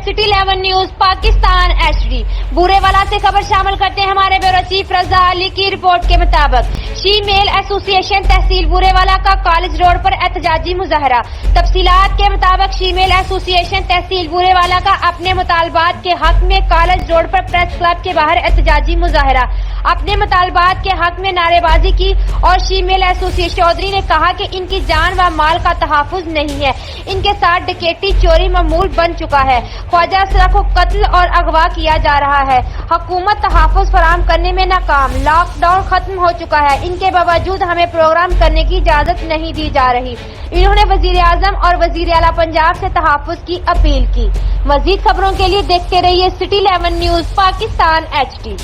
City 11 news Pakistan HD। Burewala से खबर शामिल करते हैं हमारे ब्यूरो चीफ रजा अली की रिपोर्ट के मुताबिक शी मेल एसोसिएशन तहसील बूरेवाला का कॉलेज रोड पर एहतजाजी मुजाहरा। तफसीलात के मुताबिक शी मेल एसोसिएशन तहसील बूरेवाला का अपने मुतालबात के हक में कॉलेज रोड पर प्रेस क्लब के बाहर एहतजाजी मुजाहरा। अपने मुतालबात के हक में नारेबाजी की और शी मेल एसोसिएशन चौधरी ने कहा कि इनकी जान व माल का तहफ़्फ़ुज़ नहीं है, इनके साथ डकैती चोरी मामूल बन चुका है। ख्वाजा असरा को कत्ल और अगवा किया जा रहा है। हुकूमत तहफ़्फ़ुज़ फराहम करने में नाकाम, लॉकडाउन खत्म हो चुका है, इनके बावजूद हमें प्रोग्राम करने की इजाजत नहीं दी जा रही। इन्होंने वजीर आज़म और वजीर आला पंजाब से तहफ़्फ़ुज़ की अपील की। मज़ीद खबरों के लिए देखते रहिए सिटी 11 न्यूज़ पाकिस्तान HD।